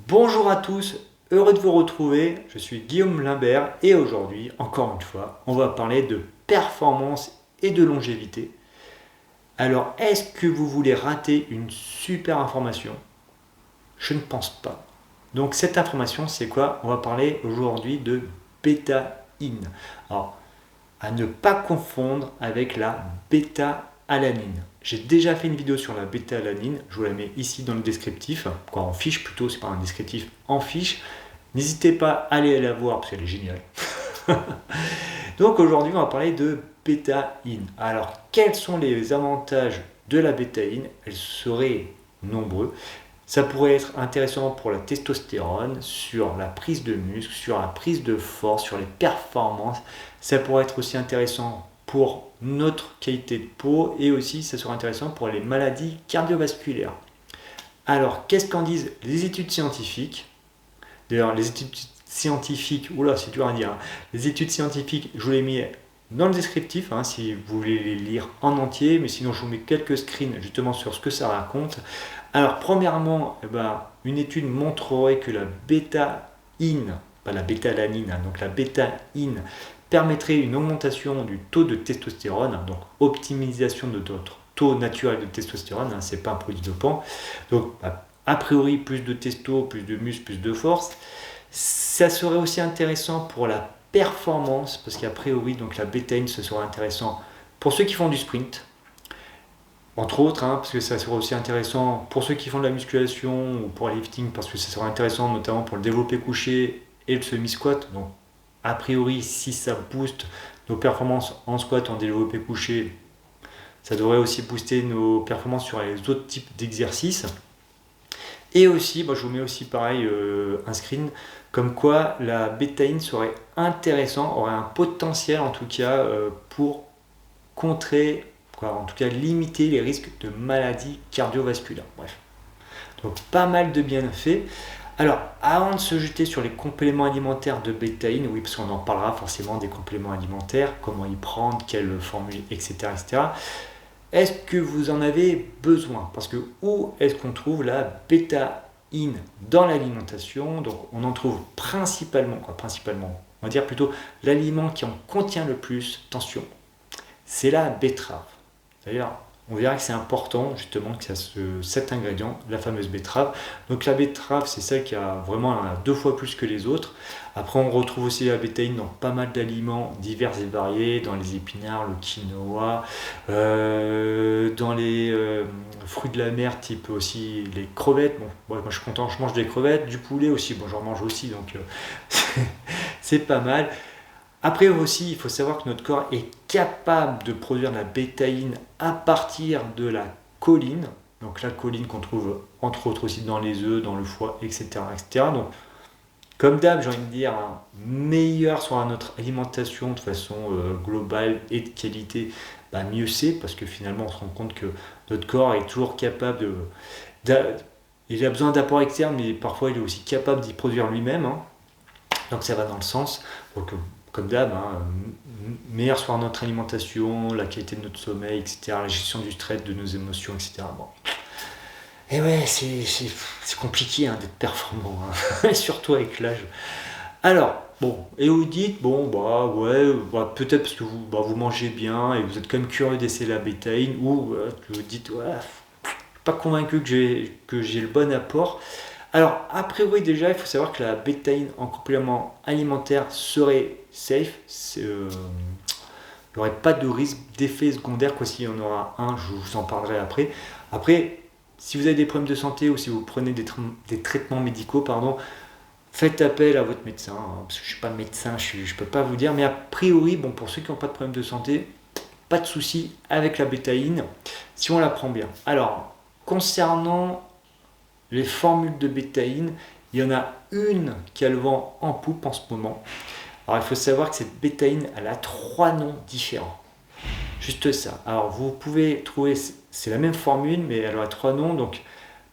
Bonjour à tous, heureux de vous retrouver, je suis Guillaume Limbert et aujourd'hui, encore une fois, on va parler de performance et de longévité. Alors, est-ce que vous voulez rater une super information? Je ne pense pas. Donc cette information, c'est quoi? On va parler aujourd'hui de bêta-in. Alors, à ne pas confondre avec la bêta-alanine. J'ai déjà fait une vidéo sur la bêta-alanine, je vous la mets ici dans le descriptif, quoi en fiche plutôt, c'est pas un descriptif, en fiche. N'hésitez pas à aller la voir parce qu'elle est géniale. Donc aujourd'hui, on va parler de bêta-in. Alors, quels sont les avantages de la bêta-in? Elles seraient nombreux. Ça pourrait être intéressant pour la testostérone, sur la prise de muscle, sur la prise de force, sur les performances. Ça pourrait être aussi intéressant pour notre qualité de peau et aussi ça serait intéressant pour les maladies cardiovasculaires. Alors, qu'est-ce qu'en disent les études scientifiques? D'ailleurs, les études scientifiques, oula, c'est dur à dire. Les études scientifiques, je vous les mets dans le descriptif, si vous voulez les lire en entier, mais sinon je vous mets quelques screens justement sur ce que ça raconte. Alors, premièrement, une étude montrerait que la bêta-in, pas la bêta-alanine, donc la bêta-in permettrait une augmentation du taux de testostérone, donc optimisation de notre taux naturel de testostérone, c'est pas un produit dopant. Donc, a priori, plus de testo, plus de muscle, plus de force. Ça serait aussi intéressant pour la performance, parce qu'a priori, donc la bêta-in, ce serait intéressant pour ceux qui font du sprint, entre autres, parce que ça serait aussi intéressant pour ceux qui font de la musculation ou pour le lifting, parce que ça serait intéressant notamment pour le développé couché et le semi-squat. Donc, a priori, si ça booste nos performances en squat, en développé couché, ça devrait aussi booster nos performances sur les autres types d'exercices. Et aussi, je vous mets aussi pareil un screen, comme quoi la bêta-in serait intéressant, aurait un potentiel en tout cas pour contrer, en tout cas limiter les risques de maladies cardiovasculaires. Bref, donc pas mal de bienfaits. Alors, avant de se jeter sur les compléments alimentaires de bêta-in, oui, parce qu'on en parlera forcément des compléments alimentaires, comment y prendre, quelle formule, etc., etc. Est-ce que vous en avez besoin? Parce que où est-ce qu'on trouve la bêta-in dans l'alimentation? Donc, on en trouve principalement, on va dire plutôt l'aliment qui en contient le plus, attention, c'est la betterave. D'ailleurs, on verra que c'est important justement que ça cet ingrédient, la fameuse betterave. Donc la betterave, c'est celle qui a vraiment 2 fois plus que les autres. Après, on retrouve aussi la bétaïne dans pas mal d'aliments divers et variés, dans les épinards, le quinoa, dans les fruits de la mer, type aussi les crevettes. Bon, moi je suis content, je mange des crevettes, du poulet aussi, j'en mange aussi, donc c'est pas mal. Après aussi, il faut savoir que notre corps est capable de produire de la bêta-in à partir de la choline. Donc la choline qu'on trouve entre autres aussi dans les œufs, dans le foie, etc. etc. Donc comme d'hab, j'ai envie de dire, meilleur soit notre alimentation de façon globale et de qualité, mieux c'est, parce que finalement on se rend compte que notre corps est toujours capable il a besoin d'apports externes, mais parfois il est aussi capable d'y produire lui-même. Donc ça va dans le sens. Donc, comme d'hab, meilleure soit notre alimentation, la qualité de notre sommeil, etc., la gestion du stress, de nos émotions, etc. Bon. Et ouais, c'est compliqué d'être performant, surtout avec l'âge. Alors, et vous dites, peut-être parce que vous mangez bien et vous êtes quand même curieux d'essayer la bêta-in, ou vous dites, je suis pas convaincu que j'ai le bon apport. Alors, a priori déjà, il faut savoir que la bêta-in en complément alimentaire serait safe. Il n'y aurait pas de risque d'effet secondaire, s'il y en aura un, je vous en parlerai après. Après, si vous avez des problèmes de santé ou si vous prenez des traitements médicaux, faites appel à votre médecin, parce que je ne suis pas médecin, je ne peux pas vous dire, mais a priori, pour ceux qui n'ont pas de problème de santé, pas de souci avec la bêta-in, si on la prend bien. Alors, concernant les formules de bêta-in, il y en a une qui a le vent en poupe en ce moment. Alors il faut savoir que cette bêta-in, elle a 3 noms différents. Juste ça. Alors vous pouvez trouver, c'est la même formule, mais elle a 3 noms. Donc,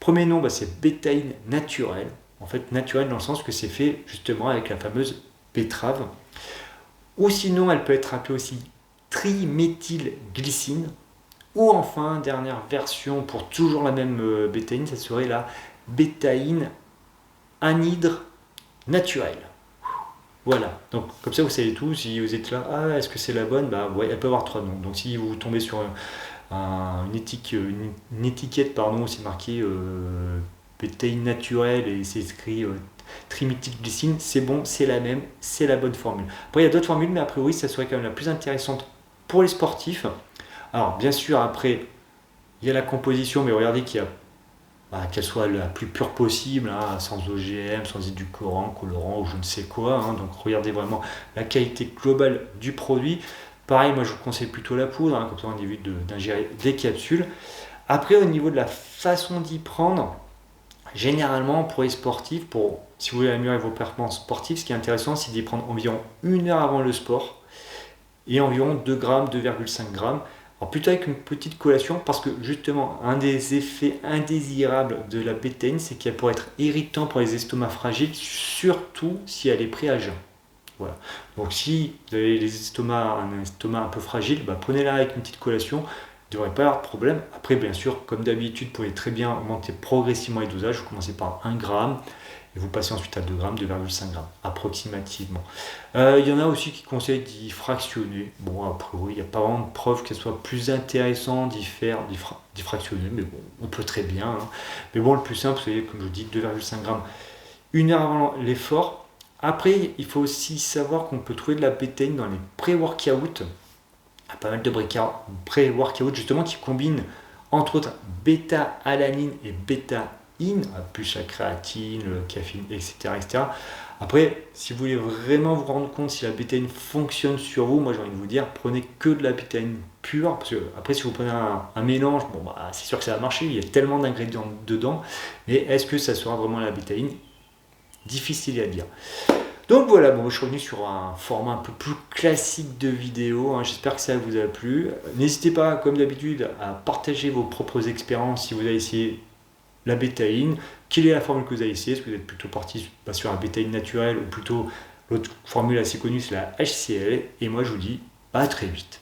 premier nom, c'est bêta-in naturel. En fait, naturel dans le sens que c'est fait justement avec la fameuse betterave. Ou sinon, elle peut être appelée aussi triméthylglycine. Ou enfin, dernière version pour toujours la même bêta-in, ça serait la bêta-in anhydre naturel. Voilà, donc comme ça vous savez tout, si vous êtes là, ah est-ce que c'est la bonne, bah ouais, elle peut avoir 3 noms. Donc si vous tombez sur une étiquette, pardon, où c'est marqué bétail naturel et c'est écrit triméthylglycine, c'est bon, c'est la même, c'est la bonne formule. Après il y a d'autres formules, mais a priori ça serait quand même la plus intéressante pour les sportifs. Alors bien sûr après il y a la composition, mais regardez qu'il y a qu'elle soit la plus pure possible, hein, sans OGM, sans édulcorant, colorant ou je ne sais quoi. Hein. Donc regardez vraiment la qualité globale du produit. Pareil, moi je vous conseille plutôt la poudre, hein, comme ça on évite d'ingérer des capsules. Après, au niveau de la façon d'y prendre, généralement pour les sportifs, si vous voulez améliorer vos performances sportives, ce qui est intéressant, c'est d'y prendre environ 1 heure avant le sport et environ 2 grammes, 2,5 grammes. Alors plutôt avec une petite collation parce que justement un des effets indésirables de la bétaïne c'est qu'elle pourrait être irritant pour les estomacs fragiles, surtout si elle est prise à jeun. Voilà. Donc si vous avez un estomac un peu fragile, prenez-la avec une petite collation, il ne devrait pas y avoir de problème. Après bien sûr comme d'habitude vous pouvez très bien augmenter progressivement les dosages, vous commencez par 1 gramme et vous passez ensuite à 2 grammes, 2,5 grammes approximativement. Il y en a aussi qui conseillent d'y fractionner. Bon, a priori, il n'y a pas vraiment de preuve qu'elle soit plus intéressant d'y fractionner, mais bon, on peut très bien. Hein. Mais bon, le plus simple, c'est, comme je vous dis, 2,5 grammes 1 heure avant l'effort. Après, il faut aussi savoir qu'on peut trouver de la bétaïne dans les pré-workouts. Il y a pas mal de pré-workouts justement qui combinent entre autres bêta-alanine et bêta-ine, plus la créatine, le caféine, etc. Après, si vous voulez vraiment vous rendre compte si la bétaïne fonctionne sur vous, moi j'ai envie de vous dire, prenez que de la bétaïne pure, parce que après si vous prenez un mélange, c'est sûr que ça va marcher, il y a tellement d'ingrédients dedans, mais est-ce que ça sera vraiment la bétaïne? Difficile à dire. Donc voilà, je suis revenu sur un format un peu plus classique de vidéo, hein. J'espère que ça vous a plu. N'hésitez pas, comme d'habitude, à partager vos propres expériences si vous avez essayé la bétaïne, quelle est la formule que vous avez essayé, est-ce que vous êtes plutôt parti sur la bétaïne naturelle ou plutôt l'autre formule assez connue, c'est la HCL, et moi je vous dis à très vite.